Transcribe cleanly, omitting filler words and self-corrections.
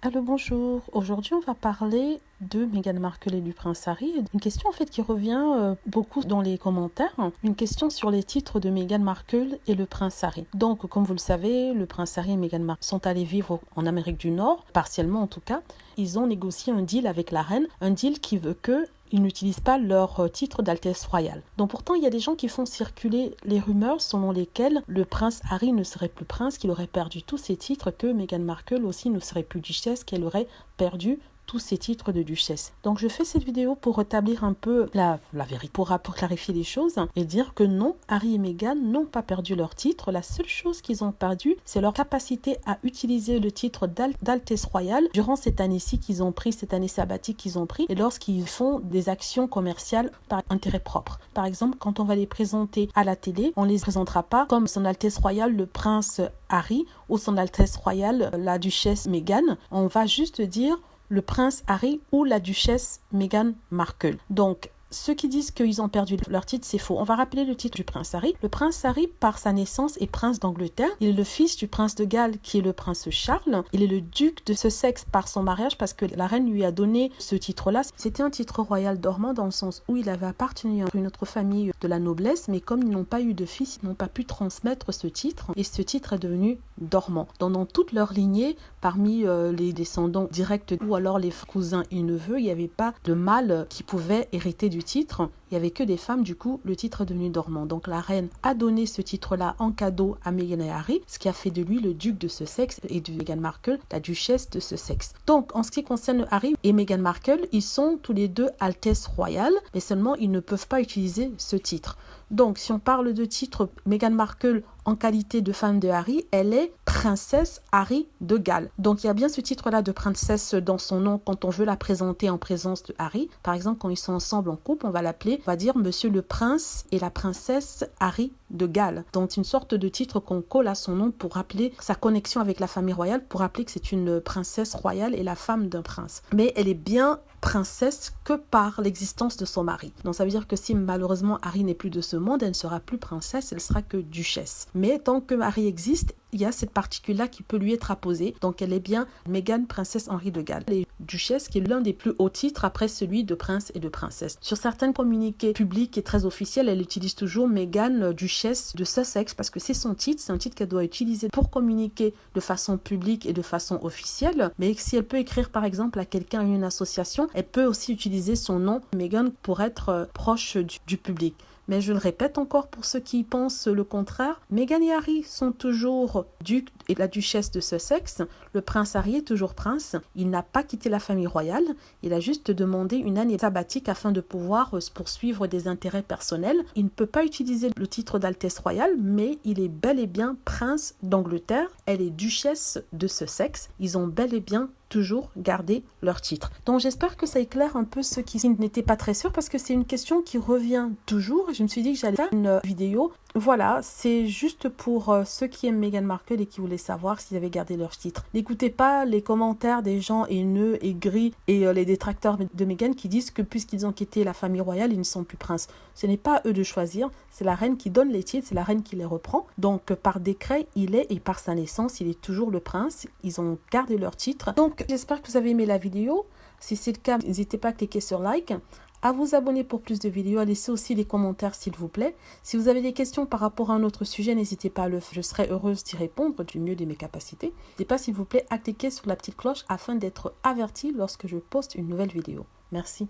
Allô, bonjour. Aujourd'hui, on va parler de Meghan Markle et du prince Harry. Une question en fait qui revient beaucoup dans les commentaires. Une question sur les titres de Meghan Markle et le prince Harry. Donc, comme vous le savez, le prince Harry et Meghan Markle sont allés vivre en Amérique du Nord, partiellement en tout cas. Ils ont négocié un deal avec la reine, un deal qui veut que ils n'utilisent pas leur titre d'Altesse royale. Donc pourtant, il y a des gens qui font circuler les rumeurs selon lesquelles le prince Harry ne serait plus prince, qu'il aurait perdu tous ses titres, que Meghan Markle aussi ne serait plus duchesse, qu'elle aurait perdu tous ses titres de duchesse. Donc je fais cette vidéo pour rétablir un peu la vérité, pour clarifier les choses et dire que non, Harry et Meghan n'ont pas perdu leur titre. La seule chose qu'ils ont perdu, c'est leur capacité à utiliser le titre d'Altesse royale durant cette année-ci qu'ils ont pris, cette année sabbatique qu'ils ont pris, et lorsqu'ils font des actions commerciales par intérêt propre. Par exemple, quand on va les présenter à la télé, on ne les présentera pas comme son Altesse royale le prince Harry ou son Altesse royale la duchesse Meghan. On va juste dire le prince Harry ou la duchesse Meghan Markle. Donc, ceux qui disent qu'ils ont perdu leur titre, c'est faux. On va rappeler le titre du prince Harry. Le prince Harry, par sa naissance, est prince d'Angleterre. Il est le fils du prince de Galles, qui est le prince Charles. Il est le duc de Sussex par son mariage, parce que la reine lui a donné ce titre-là. C'était un titre royal dormant, dans le sens où il avait appartenu à une autre famille de la noblesse, mais comme ils n'ont pas eu de fils, ils n'ont pas pu transmettre ce titre, et ce titre est devenu dormant. Dans toute leur lignée, parmi les descendants directs ou alors les cousins et neveux, il n'y avait pas de mâle qui pouvait hériter du titre. Il n'y avait que des femmes, du coup, le titre est devenu dormant. Donc la reine a donné ce titre-là en cadeau à Meghan et Harry, ce qui a fait de lui le duc de Sussex et de Meghan Markle la duchesse de Sussex. Donc en ce qui concerne Harry et Meghan Markle, ils sont tous les deux Altesse royale, mais seulement ils ne peuvent pas utiliser ce titre. Donc si on parle de titre, Meghan Markle en qualité de femme de Harry, elle est princesse Harry de Galles. Donc il y a bien ce titre-là de princesse dans son nom quand on veut la présenter en présence de Harry. Par exemple, quand ils sont ensemble en couple, on va l'appeler, on va dire Monsieur le Prince et la princesse Harry de Galles. Donc une sorte de titre qu'on colle à son nom pour rappeler sa connexion avec la famille royale, pour rappeler que c'est une princesse royale et la femme d'un prince. Mais elle est bien princesse que par l'existence de son mari. Donc ça veut dire que si malheureusement Harry n'est plus de ce monde, elle ne sera plus princesse, elle sera que duchesse. Mais tant que Harry existe, il y a cette particule-là qui peut lui être apposée. Donc elle est bien Meghan, princesse Henri de Galles. Et duchesse qui est l'un des plus hauts titres après celui de prince et de princesse. Sur certains communiqués publics et très officiels, elle utilise toujours Meghan, duchesse de Sussex, parce que c'est son titre, c'est un titre qu'elle doit utiliser pour communiquer de façon publique et de façon officielle. Mais si elle peut écrire par exemple à quelqu'un, à une association, elle peut aussi utiliser son nom Meghan pour être proche du public. Mais je le répète encore pour ceux qui pensent le contraire, Meghan et Harry sont toujours duc et la duchesse de Sussex. Le prince Harry est toujours prince. Il n'a pas quitté la famille royale. Il a juste demandé une année sabbatique afin de pouvoir poursuivre des intérêts personnels. Il ne peut pas utiliser le titre d'Altesse royale, mais il est bel et bien prince d'Angleterre. Elle est duchesse de Sussex. Ils ont bel et bien toujours garder leur titre. Donc j'espère que ça éclaire un peu ceux qui n'étaient pas très sûrs, parce que c'est une question qui revient toujours. Je me suis dit que j'allais faire une vidéo. Voilà, c'est juste pour ceux qui aiment Meghan Markle et qui voulaient savoir s'ils avaient gardé leur titre. N'écoutez pas les commentaires des gens haineux et gris et les détracteurs de Meghan qui disent que puisqu'ils ont quitté la famille royale, ils ne sont plus princes. Ce n'est pas à eux de choisir, c'est la reine qui donne les titres, c'est la reine qui les reprend. Donc par décret, il est, et par sa naissance, il est toujours le prince. Ils ont gardé leur titre. Donc j'espère que vous avez aimé la vidéo. Si c'est le cas, n'hésitez pas à cliquer sur like, à vous abonner pour plus de vidéos, à laisser aussi des commentaires s'il vous plaît. Si vous avez des questions par rapport à un autre sujet, n'hésitez pas à le faire. Je serai heureuse d'y répondre du mieux de mes capacités. N'hésitez pas s'il vous plaît à cliquer sur la petite cloche afin d'être averti lorsque je poste une nouvelle vidéo. Merci.